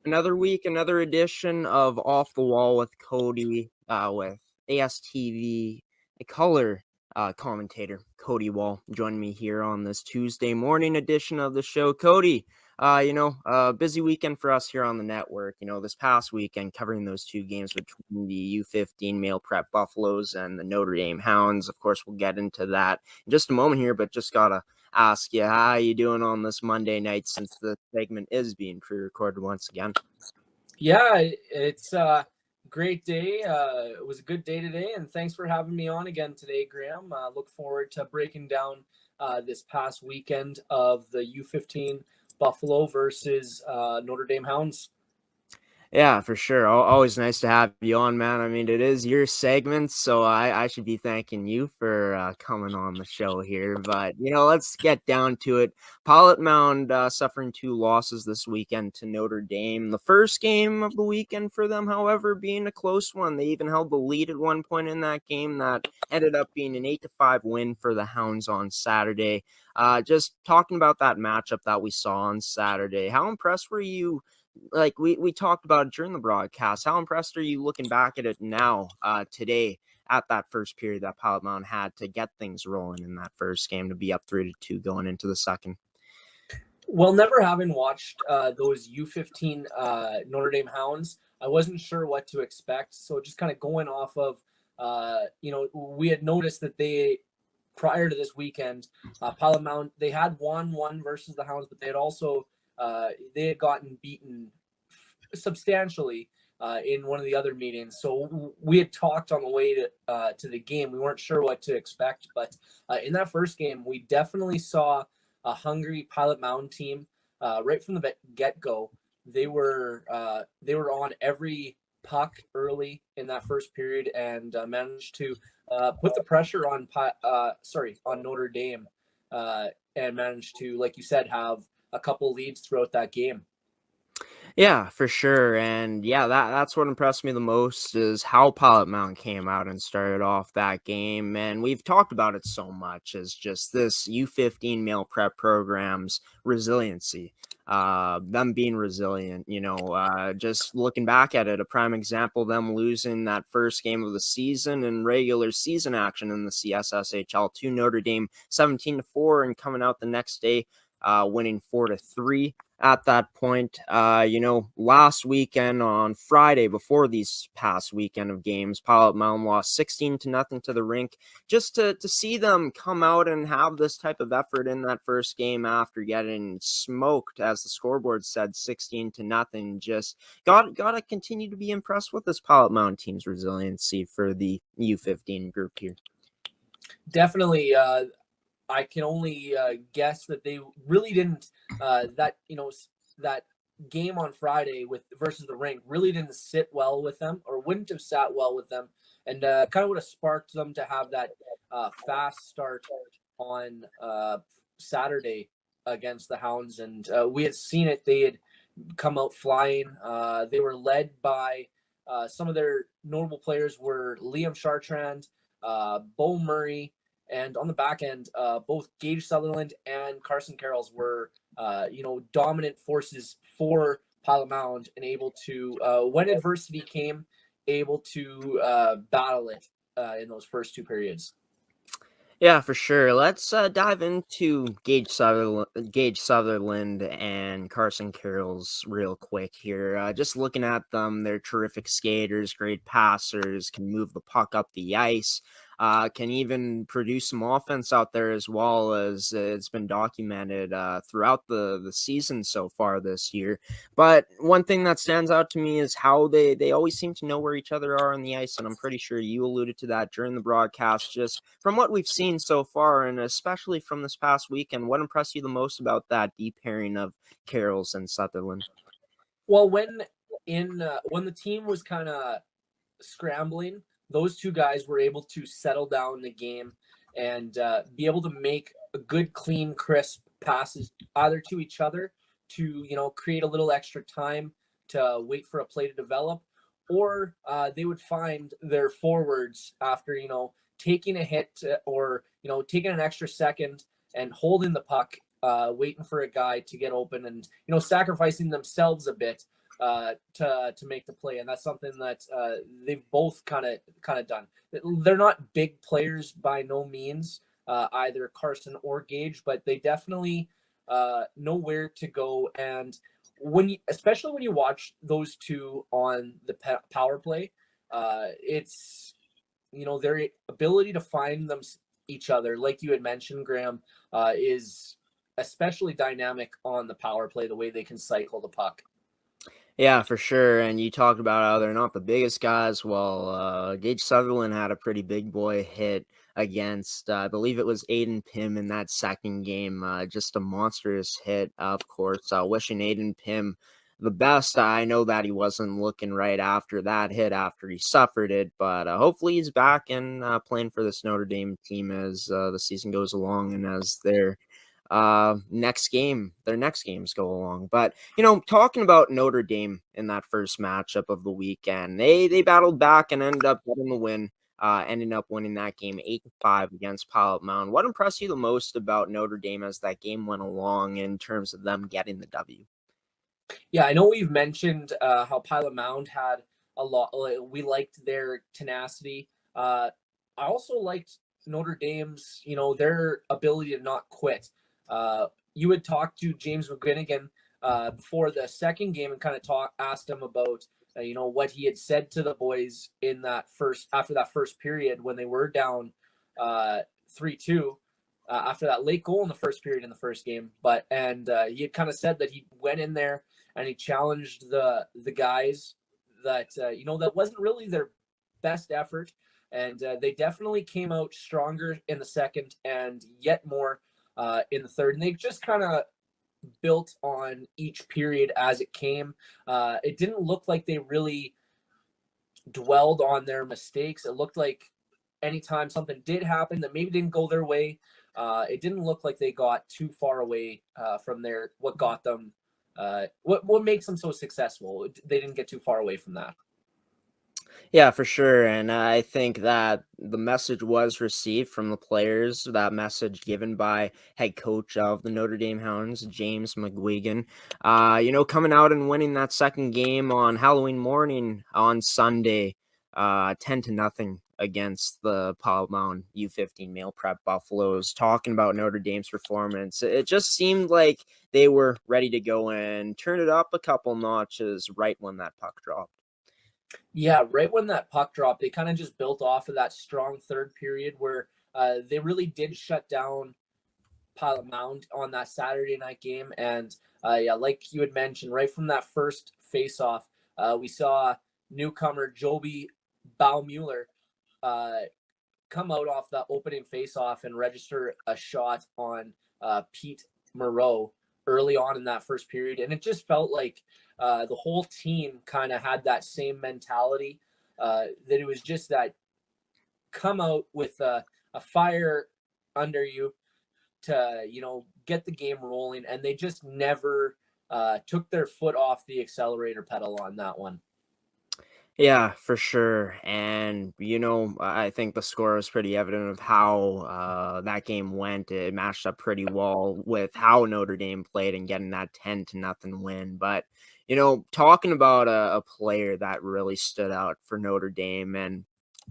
Another week, another edition of Off the Wall with Cody, with ASTV color commentator Cody Wall joining me here on this Tuesday morning edition of the show. Cody, busy weekend for us here on the network. This past weekend covering those two games between the U15 male prep Buffaloes and the Notre Dame Hounds. Of course, we'll get into that in just a moment here, but just gotta ask you how you doing on this Monday night since the segment is being pre-recorded once again. Yeah, it's a great day. It was a good day today, and thanks for having me on again today, Graham. Look forward to breaking down this past weekend of the U15 Buffalo versus Notre Dame Hounds. Yeah, for sure. Always nice to have you on, man. I mean, it is your segment, so I should be thanking you for coming on the show here. But, let's get down to it. Pilot Mound suffering 2 losses this weekend to Notre Dame. The first game of the weekend for them, however, being a close one. They even held the lead at one point in that game that ended up being an 8-5 win for the Hounds on Saturday. Just talking about that matchup that we saw on Saturday, how impressed were you? Like we talked about during the broadcast, how impressed are you looking back at it now, today, at that first period that Pilot Mound had to get things rolling in that first game to be up 3-2 going into the second? Well, never having watched those U15 Notre Dame Hounds, I wasn't sure what to expect. So just kind of going off of, we had noticed that prior to this weekend, Pilot Mound, they had won one versus the Hounds, but they had also they had gotten beaten substantially in one of the other meetings. So we had talked on the way to the game. We weren't sure what to expect, but in that first game, we definitely saw a hungry Pilot Mound team right from the get-go. They were on every puck early in that first period and managed to put the pressure on Notre Dame and managed to, like you said, have a couple leads throughout that game. Yeah, for sure. And yeah, that's what impressed me the most is how Pilot Mound came out and started off that game. And we've talked about it so much as just this U15 male prep program's resiliency. Them being resilient, just looking back at it, a prime example, them losing that first game of the season in regular season action in the CSSHL to Notre Dame 17-4 and coming out the next day, winning 4-3 at that point. Last weekend on Friday, before these past weekend of games, Pilot Mound lost 16-0 to the Rink. Just to see them come out and have this type of effort in that first game after getting smoked, as the scoreboard said, 16-0, just gotta continue to be impressed with this Pilot Mound team's resiliency for the U15 group here. Definitely. I can only guess that they really didn't that game on Friday versus the Rink really didn't sit well with them, or wouldn't have sat well with them, and kind of would have sparked them to have that fast start on Saturday against the Hounds. And we had seen it; they had come out flying. They were led by some of their notable players were Liam Chartrand, Bo Murray. And on the back end, both Gage Sutherland and Carson Carrolls were, dominant forces for Pilot Mound and able to, when adversity came, able to battle it in those first two periods. Yeah, for sure. Let's dive into Gage Sutherland and Carson Carrolls real quick here. Just looking at them, they're terrific skaters, great passers, can move the puck up the ice, can even produce some offense out there as well, as it's been documented throughout the season so far this year. But one thing that stands out to me is how they always seem to know where each other are on the ice, and I'm pretty sure you alluded to that during the broadcast. Just from what we've seen so far, and especially from this past weekend, what impressed you the most about that deep pairing of Carrolls and Sutherland? Well, when the team was kind of scrambling, those two guys were able to settle down the game and be able to make a good, clean, crisp passes either to each other to create a little extra time to wait for a play to develop, or they would find their forwards after taking a hit or taking an extra second and holding the puck, waiting for a guy to get open and sacrificing themselves a bit to make the play, and that's something that they've both kind of done. They're not big players by no means, either Carson or Gage, but they definitely know where to go. And especially when you watch those two on the power play, it's their ability to find each other, like you had mentioned, Graham, is especially dynamic on the power play. The way they can cycle the puck. Yeah, for sure. And you talked about how they're not the biggest guys. Well, Gage Sutherland had a pretty big boy hit against, I believe it was Aiden Pym in that second game. Just a monstrous hit, of course. Wishing Aiden Pym the best. I know that he wasn't looking right after that hit after he suffered it, but hopefully he's back and playing for this Notre Dame team as the season goes along and as their their next games go along. But talking about Notre Dame in that first matchup of the weekend, they battled back and ended up getting the win. Ending up winning that game 8-5 against Pilot Mound. What impressed you the most about Notre Dame as that game went along in terms of them getting the W? Yeah, I know we've mentioned how Pilot Mound had a lot. We liked their tenacity. I also liked Notre Dame's, their ability to not quit. You had talked to James McGuigan before the second game and kind of asked him about, what he had said to the boys in after that first period when they were down 3-2. After that late goal in the first period in the first game, and he had kind of said that he went in there and he challenged the guys that that wasn't really their best effort, and they definitely came out stronger in the second and yet more in the third, and they just kind of built on each period as it came. It didn't look like they really dwelled on their mistakes. It looked like anytime something did happen that maybe didn't go their way, it didn't look like they got too far away from what got them, what makes them so successful. They didn't get too far away from that. Yeah, for sure. And I think that the message was received from the players, that message given by head coach of the Notre Dame Hounds, James McGuigan, coming out and winning that second game on Halloween morning on Sunday, 10-0 against the Pilot Mound U15 Male Prep Buffaloes. Talking about Notre Dame's performance, it just seemed like they were ready to go and turn it up a couple notches right when that puck dropped. Yeah, right when that puck dropped, they kind of just built off of that strong third period where they really did shut down Pilot Mound on that Saturday night game. And yeah, like you had mentioned, right from that first face-off, we saw newcomer Joby Baumüller come out off the opening face-off and register a shot on Pete Moreau early on in that first period. And it just felt like the whole team kind of had that same mentality, that it was just that come out with a fire under you to, get the game rolling. And they just never took their foot off the accelerator pedal on that one. Yeah, for sure. And, I think the score was pretty evident of how that game went. It matched up pretty well with how Notre Dame played and getting that 10-0 win. But, talking about a player that really stood out for Notre Dame, and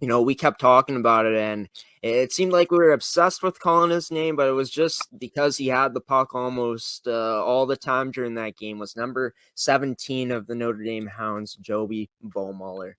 we kept talking about it, and it seemed like we were obsessed with calling his name, but it was just because he had the puck almost all the time during that game, was number 17 of the Notre Dame Hounds, Joby Baumüller.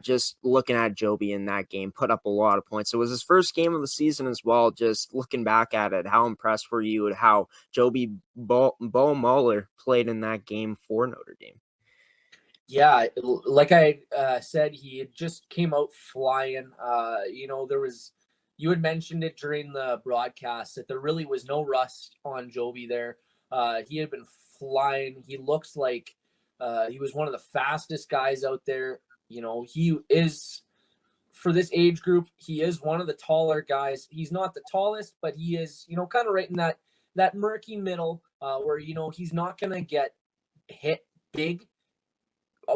Just looking at Joby in that game, put up a lot of points. It was his first game of the season as well. Just looking back at it, how impressed were you at how Joby Baumüller played in that game for Notre Dame? Yeah, like I said, he just came out flying. You had mentioned it during the broadcast that there really was no rust on Joby there. He had been flying. He looks like he was one of the fastest guys out there. He is, for this age group, he is one of the taller guys. He's not the tallest, but he is, kind of right in that murky middle where, he's not going to get hit big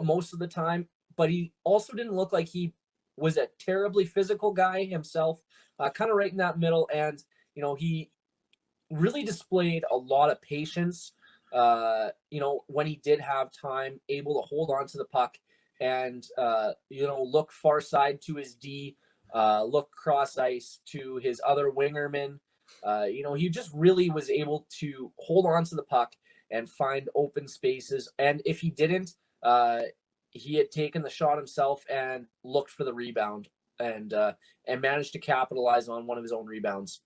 most of the time, but he also didn't look like he was a terribly physical guy himself, kind of right in that middle. And, he really displayed a lot of patience when he did have time, able to hold on to the puck and, look far side to his D, look cross ice to his other wingerman. He just really was able to hold on to the puck and find open spaces. And if he didn't, he had taken the shot himself and looked for the rebound and managed to capitalize on one of his own rebounds.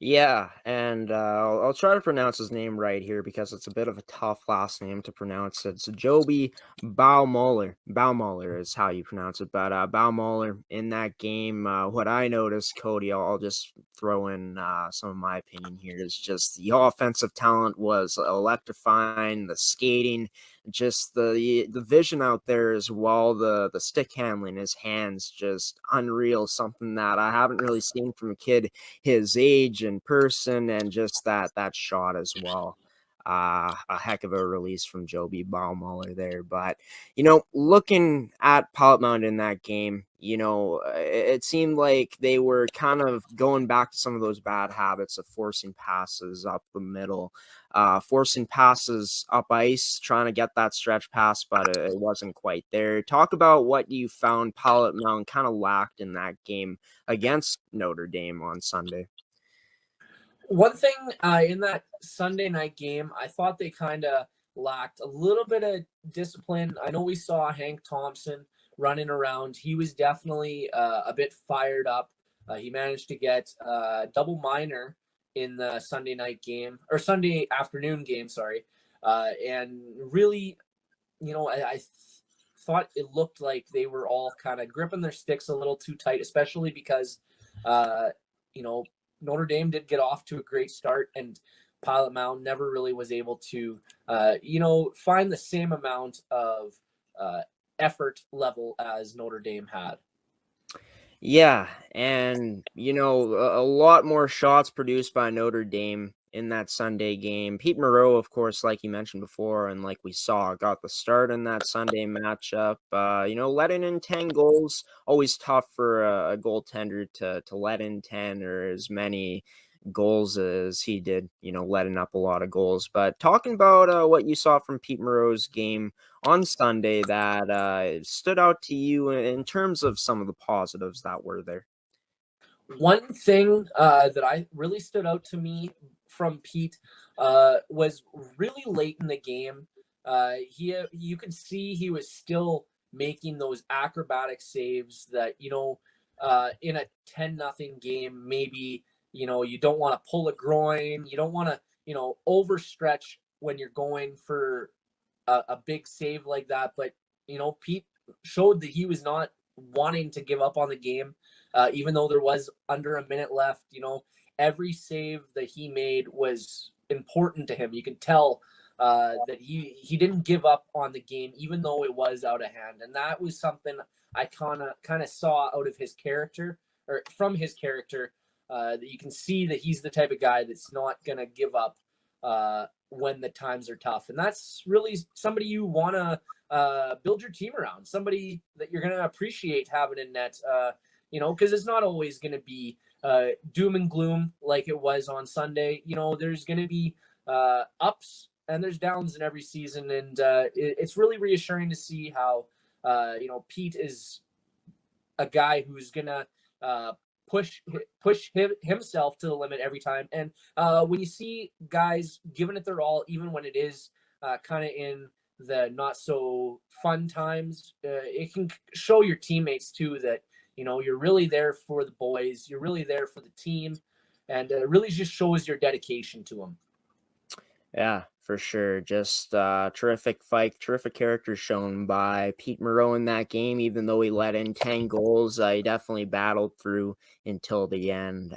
Yeah, and I'll try to pronounce his name right here because it's a bit of a tough last name to pronounce. It's Joby Baumüller. Baumüller is how you pronounce it, but Baumüller in that game, what I noticed, Cody, I'll just throw in some of my opinion here, is just the offensive talent was electrifying, the skating, just the vision out there as well, the stick handling, his hands, just unreal, something that I haven't really seen from a kid his age in person, and just that shot as well. A heck of a release from Joby Baumüller there. But, looking at Pilot Mound in that game, it seemed like they were kind of going back to some of those bad habits of forcing passes up the middle, forcing passes up ice, trying to get that stretch pass, but it wasn't quite there. Talk about what you found Pilot Mound kind of lacked in that game against Notre Dame on Sunday. One thing in that Sunday night game, I thought they kind of lacked a little bit of discipline. I know we saw Hank Thompson running around. He was definitely a bit fired up. He managed to get double minor in the Sunday night game or Sunday afternoon game, sorry. And really, I thought it looked like they were all kind of gripping their sticks a little too tight, especially because, Notre Dame did get off to a great start, and Pilot Mound never really was able to, find the same amount of effort level as Notre Dame had. Yeah, and a lot more shots produced by Notre Dame in that Sunday game. Pete Moreau, of course, like you mentioned before, and like we saw, got the start in that Sunday matchup. Letting in 10 goals, always tough for a goaltender to let in 10 or as many goals as he did, letting up a lot of goals. But talking about what you saw from Pete Moreau's game on Sunday that stood out to you in terms of some of the positives that were there. One thing that I really stood out to me from Pete was really late in the game. You could see he was still making those acrobatic saves that in a 10-0 game, maybe you don't want to pull a groin, you don't want to overstretch when you're going for a big save like that. But Pete showed that he was not wanting to give up on the game, even though there was under a minute left. Every save that he made was important to him. You could tell that he didn't give up on the game, even though it was out of hand. And that was something I kind of saw out of his character, or from his character, that you can see that he's the type of guy that's not gonna give up when the times are tough. And that's really somebody you want to build your team around, somebody that you're going to appreciate having in net, because it's not always going to be doom and gloom like it was on Sunday. There's going to be ups and there's downs in every season. And it's really reassuring to see how, Pete is a guy who's going to push himself to the limit every time. And when you see guys giving it their all, even when it is kind of in the not so fun times, it can show your teammates too that you're really there for the boys, you're really there for the team, and it really just shows your dedication to them. Yeah, for sure. Just terrific fight, terrific character shown by Pete Moreau in that game. Even though he let in 10 goals, he definitely battled through until the end.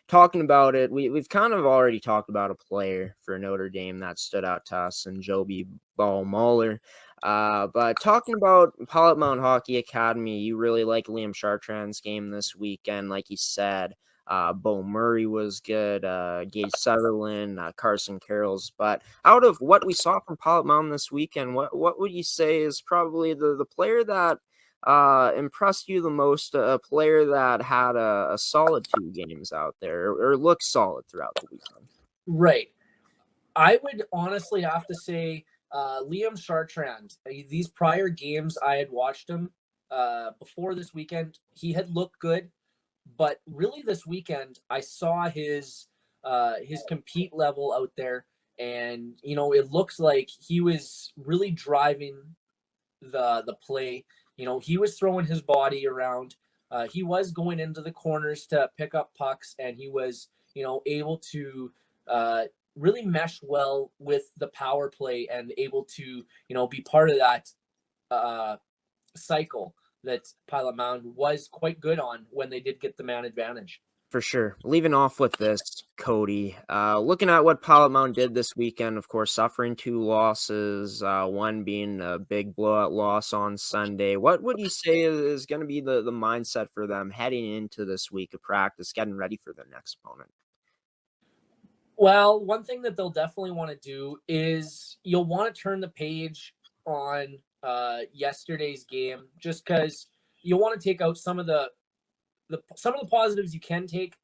Talking about it, we've kind of already talked about a player for Notre Dame that stood out to us, and Joby Baumüller. But talking about Pilot Mound Hockey Academy, you really like Liam Chartrand's game this weekend, like you said. Bo Murray was good, Gage Sutherland, Carson Carrolls. But out of what we saw from Pilot Mound this weekend, what would you say is probably the player that impressed you the most, a player that had a solid 2 games out there or looked solid throughout the weekend? Right. I would honestly have to say Liam Chartrand. These prior games I had watched him before this weekend. He had looked good, but really this weekend I saw his compete level out there, and it looks like he was really driving the play. He was throwing his body around. He was going into the corners to pick up pucks, and he was able to uh, really mesh well with the power play and able to be part of that uh, cycle that Pilot Mound was quite good on when they did get the man advantage. For sure. Leaving off with this, Cody, looking at what Pilot Mound did this weekend, of course, suffering 2 losses, one being a big blowout loss on Sunday. What would you say is going to be the mindset for them heading into this week of practice, getting ready for their next opponent? Well, one thing that they'll definitely want to do is you'll want to turn the page on yesterday's game, just because you'll want to take out some of the positives you can take.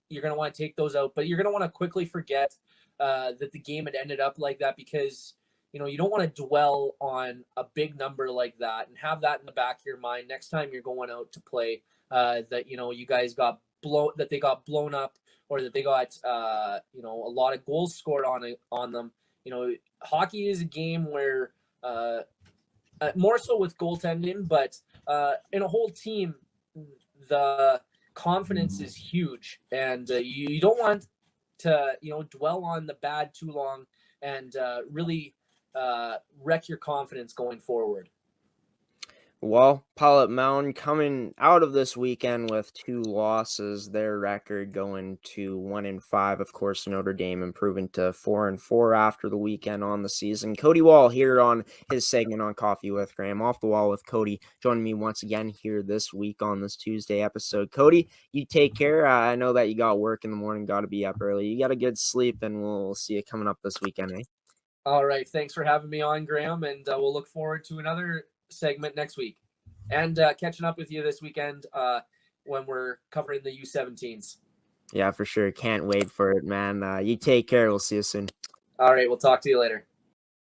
You're going to want to take those out, but you're going to want to quickly forget that the game had ended up like that, because you don't want to dwell on a big number like that and have that in the back of your mind next time you're going out to play, that you guys got that they got blown up, or that they got a lot of goals scored on them. Hockey is a game where more so with goaltending, but in a whole team, the confidence is huge, and you don't want to dwell on the bad too long, and really wreck your confidence going forward. Well, Pilot Mound coming out of this weekend with 2 losses, their record going to 1-5. Of course, Notre Dame improving to 4-4 after the weekend on the season. Cody Wall here on his segment on Coffee with Graham, off the wall with Cody, joining me once again here this week on this Tuesday episode. Cody, you take care. I know that you got work in the morning, got to be up early. You got a good sleep, and we'll see you coming up this weekend, eh? All right, thanks for having me on, Graham, and we'll look forward to another segment next week, and catching up with you this weekend when we're covering the U17s. Yeah, for sure. Can't wait for it, man. You take care. We'll see you soon. All right, we'll talk to you later.